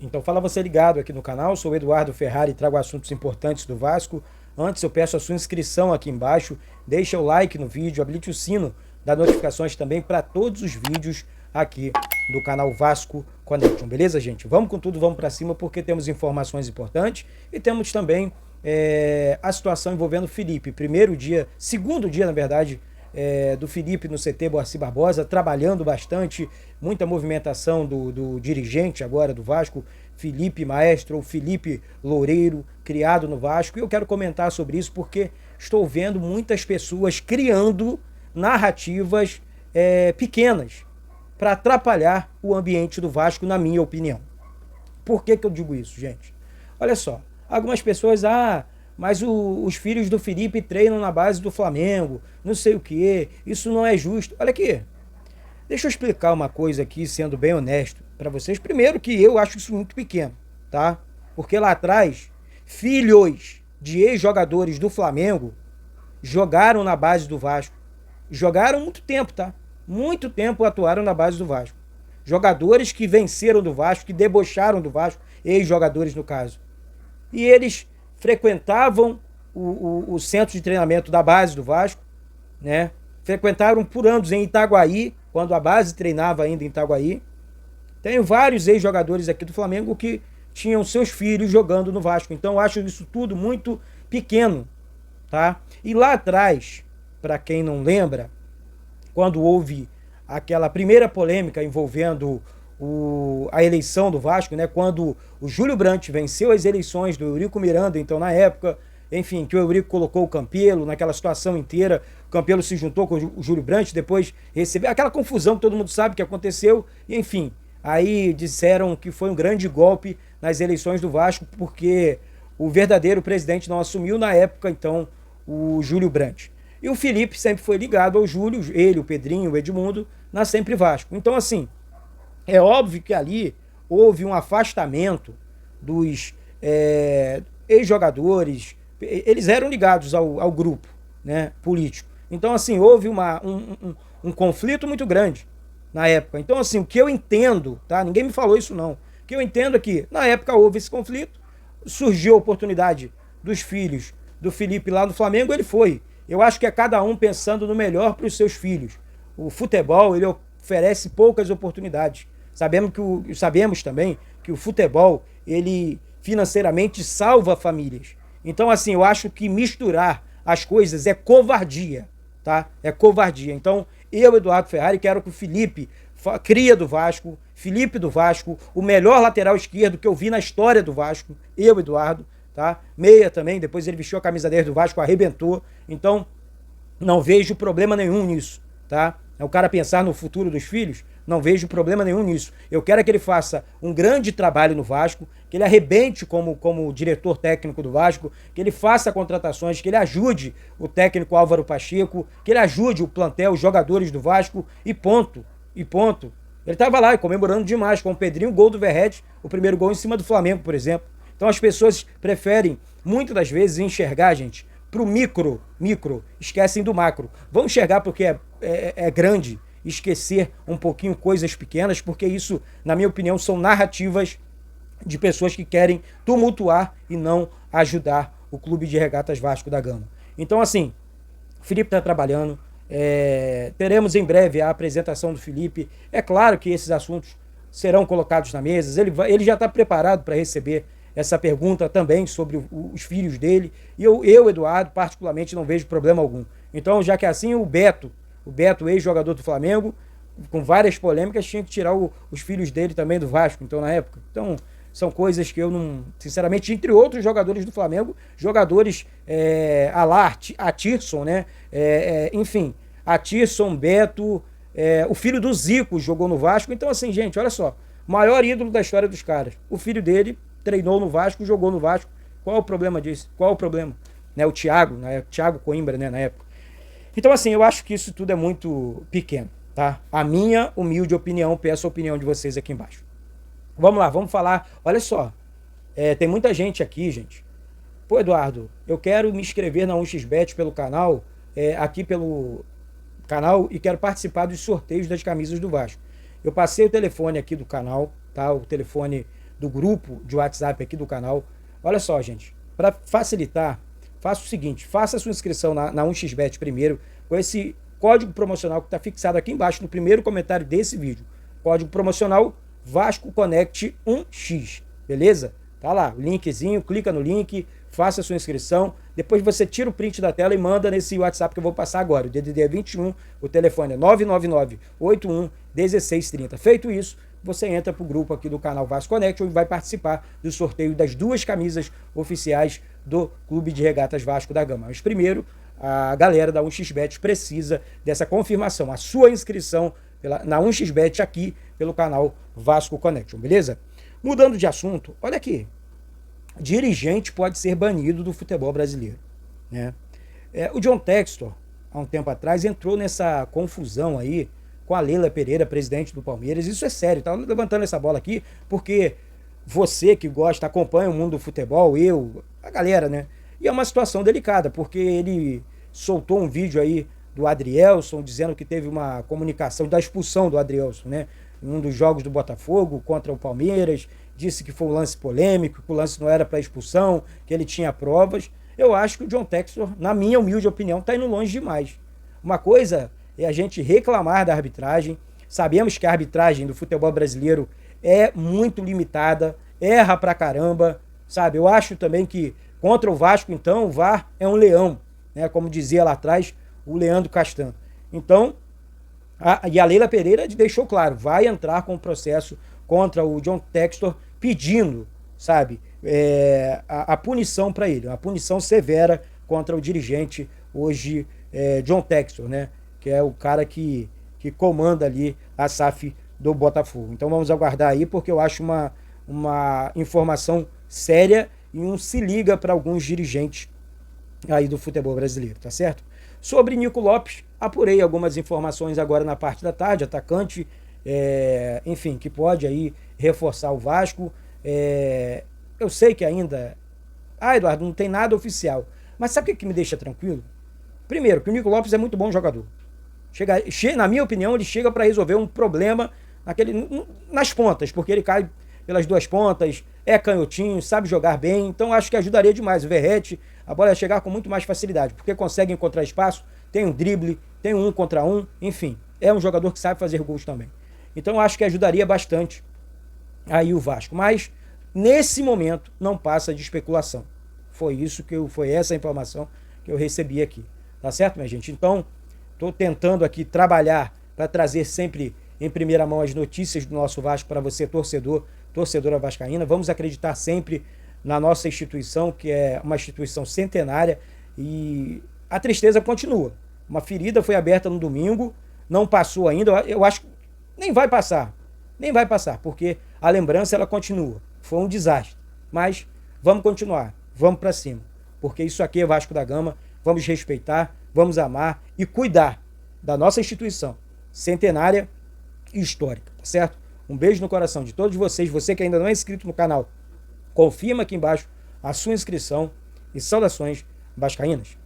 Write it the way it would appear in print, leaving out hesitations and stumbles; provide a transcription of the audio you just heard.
Então fala você ligado aqui no canal, sou o Eduardo Ferrari e trago assuntos importantes do Vasco. Antes eu peço a sua inscrição aqui embaixo, deixa o like no vídeo, habilite o sino das notificações também para todos os vídeos aqui do canal Vasco Connection, beleza, gente? Vamos com tudo, vamos para cima porque temos informações importantes e temos também a situação envolvendo o Felipe. Segundo dia, na verdade, do Felipe no CT Boaci Barbosa, trabalhando bastante, muita movimentação do dirigente agora do Vasco, Felipe Maestro, ou Felipe Loureiro, criado no Vasco. E eu quero comentar sobre isso porque estou vendo muitas pessoas criando narrativas pequenas para atrapalhar o ambiente do Vasco, na minha opinião. Por que eu digo isso, gente? Olha só, algumas pessoas, mas os filhos do Felipe treinam na base do Flamengo, não sei o que, isso não é justo. Olha aqui, deixa eu explicar uma coisa aqui, sendo bem honesto para vocês. Primeiro que eu acho isso muito pequeno, tá? Porque lá atrás, filhos de ex-jogadores do Flamengo jogaram na base do Vasco. Jogaram muito tempo, tá? Muito tempo atuaram na base do Vasco. Jogadores que venceram do Vasco, que debocharam do Vasco, ex-jogadores no caso. E eles frequentavam o centro de treinamento da base do Vasco, né? Frequentaram por anos em Itaguaí, quando a base treinava ainda em Itaguaí. Tenho vários ex-jogadores aqui do Flamengo que tinham seus filhos jogando no Vasco. Então eu acho isso tudo muito pequeno, tá? E lá atrás, para quem não lembra, quando houve aquela primeira polêmica envolvendo a eleição do Vasco, né? Quando o Júlio Brandt venceu as eleições do Eurico Miranda, então na época, enfim, que o Eurico colocou o Campelo naquela situação inteira, o Campelo se juntou com o Júlio Brandt, depois recebeu aquela confusão que todo mundo sabe que aconteceu, e enfim, aí disseram que foi um grande golpe nas eleições do Vasco, porque o verdadeiro presidente não assumiu na época, então, o Júlio Brandt. E o Felipe sempre foi ligado ao Júlio, ele, o Pedrinho, o Edmundo, na Sempre Vasco. Então, assim, é óbvio que ali houve um afastamento dos ex-jogadores, eles eram ligados ao grupo, né, político. Então, assim, houve um conflito muito grande na época. Então, assim, o que eu entendo, tá? Ninguém me falou isso, não. O que eu entendo é que, na época, houve esse conflito, surgiu a oportunidade dos filhos do Felipe lá no Flamengo, ele foi. Eu acho que é cada um pensando no melhor para os seus filhos. O futebol, ele oferece poucas oportunidades. Sabemos também que o futebol, ele financeiramente salva famílias. Então, assim, eu acho que misturar as coisas é covardia, tá? É covardia. Então, eu, Eduardo Ferrari, quero que o Felipe, cria do Vasco, Felipe do Vasco, o melhor lateral esquerdo que eu vi na história do Vasco, eu, Eduardo, tá? Meia também, depois ele vestiu a camisa 10 do Vasco, arrebentou. Então, não vejo problema nenhum nisso, tá? É o cara pensar no futuro dos filhos, não vejo problema nenhum nisso. Eu quero que ele faça um grande trabalho no Vasco, que ele arrebente como diretor técnico do Vasco, que ele faça contratações, que ele ajude o técnico Álvaro Pacheco, que ele ajude o plantel, os jogadores do Vasco, e ponto. E ponto. Ele estava lá comemorando demais com o Pedrinho, o gol do Verratti, o primeiro gol em cima do Flamengo, por exemplo. Então as pessoas preferem, muitas das vezes, enxergar, gente, pro micro, esquecem do macro. Vão enxergar porque é grande, esquecer um pouquinho coisas pequenas, porque isso, na minha opinião, são narrativas de pessoas que querem tumultuar e não ajudar o Clube de Regatas Vasco da Gama. Então, assim, o Felipe está trabalhando, teremos em breve a apresentação do Felipe. É claro que esses assuntos serão colocados na mesa, ele já está preparado para receber essa pergunta também sobre os filhos dele, e eu, Eduardo, particularmente não vejo problema algum. Então, já que é assim, o Beto, ex-jogador do Flamengo, com várias polêmicas, tinha que tirar os filhos dele também do Vasco, então, na época. Então, são coisas que eu não... Sinceramente, entre outros jogadores do Flamengo, jogadores a lá, a Tirson, né? Enfim, a Tirson, Beto, o filho do Zico jogou no Vasco. Então, assim, gente, olha só, maior ídolo da história dos caras. O filho dele treinou no Vasco, jogou no Vasco. Qual o problema disso? Qual o problema? Né, o Thiago, né? Thiago Coimbra, né, na época. Então, assim, eu acho que isso tudo é muito pequeno, tá? A minha humilde opinião, peço a opinião de vocês aqui embaixo. Vamos lá, vamos falar. Olha só, tem muita gente aqui, gente. Pô, Eduardo, eu quero me inscrever na 1xBet pelo canal, aqui pelo canal, e quero participar dos sorteios das camisas do Vasco. Eu passei o telefone aqui do canal, tá? O telefone do grupo de WhatsApp aqui do canal. Olha só, gente, para facilitar, faça o seguinte, faça a sua inscrição na 1xBet primeiro, com esse código promocional que está fixado aqui embaixo no primeiro comentário desse vídeo. Código promocional Vasco Connect 1x, beleza? Tá lá, o linkzinho, clica no link, faça a sua inscrição, depois você tira o print da tela e manda nesse WhatsApp que eu vou passar agora. O DDD é 21, o telefone é 999-81-1630. Feito isso, você entra pro grupo aqui do canal Vasco Connect e vai participar do sorteio das 2 camisas oficiais do Clube de Regatas Vasco da Gama. Mas primeiro, a galera da 1xBet precisa dessa confirmação, a sua inscrição na 1xBet aqui pelo canal Vasco Connection, beleza? Mudando de assunto, olha aqui, dirigente pode ser banido do futebol brasileiro, né? O John Textor, há um tempo atrás, entrou nessa confusão aí com a Leila Pereira, presidente do Palmeiras. Isso é sério, tá levantando essa bola aqui, porque você que gosta, acompanha o mundo do futebol, a galera, né? E é uma situação delicada, porque ele soltou um vídeo aí do Adrielson, dizendo que teve uma comunicação da expulsão do Adrielson, né? Em um dos jogos do Botafogo contra o Palmeiras, disse que foi um lance polêmico, que o lance não era para expulsão, que ele tinha provas. Eu acho que o John Textor, na minha humilde opinião, está indo longe demais. Uma coisa é a gente reclamar da arbitragem. Sabemos que a arbitragem do futebol brasileiro é muito limitada, erra pra caramba, sabe? Eu acho também que contra o Vasco, então, o VAR é um leão, né? Como dizia lá atrás o Leandro Castan. Então, a Leila Pereira deixou claro, vai entrar com o processo contra o John Textor, pedindo, sabe, a punição para ele, uma punição severa contra o dirigente hoje, John Textor, né? Que é o cara que comanda ali a SAF do Botafogo. Então vamos aguardar aí, porque eu acho uma informação séria e um se liga para alguns dirigentes aí do futebol brasileiro, tá certo? Sobre Nico Lopes, apurei algumas informações agora na parte da tarde, atacante, enfim, que pode aí reforçar o Vasco. Eu sei que ainda... Eduardo, não tem nada oficial. Mas sabe o que me deixa tranquilo? Primeiro, que o Nico Lopes é muito bom jogador. Na minha opinião, ele chega para resolver um problema nas pontas, porque ele cai pelas 2 pontas, é canhotinho, sabe jogar bem, então acho que ajudaria demais. O Verratti, a bola ia chegar com muito mais facilidade, porque consegue encontrar espaço, tem um drible, tem um 1 contra 1, enfim, é um jogador que sabe fazer gols também. Então acho que ajudaria bastante aí o Vasco, mas nesse momento não passa de especulação. Foi essa a informação que eu recebi aqui, tá certo, minha gente? Então, estou tentando aqui trabalhar para trazer sempre em primeira mão as notícias do nosso Vasco para você, torcedora vascaína. Vamos acreditar sempre na nossa instituição, que é uma instituição centenária, e a tristeza continua. Uma ferida foi aberta no domingo, não passou ainda, eu acho que nem vai passar, porque a lembrança ela continua. Foi um desastre, mas vamos continuar, vamos para cima, porque isso aqui é Vasco da Gama, vamos respeitar, vamos amar e cuidar da nossa instituição centenária e histórica, tá certo? Um beijo no coração de todos vocês. Você que ainda não é inscrito no canal, confirma aqui embaixo a sua inscrição e saudações vascaínas.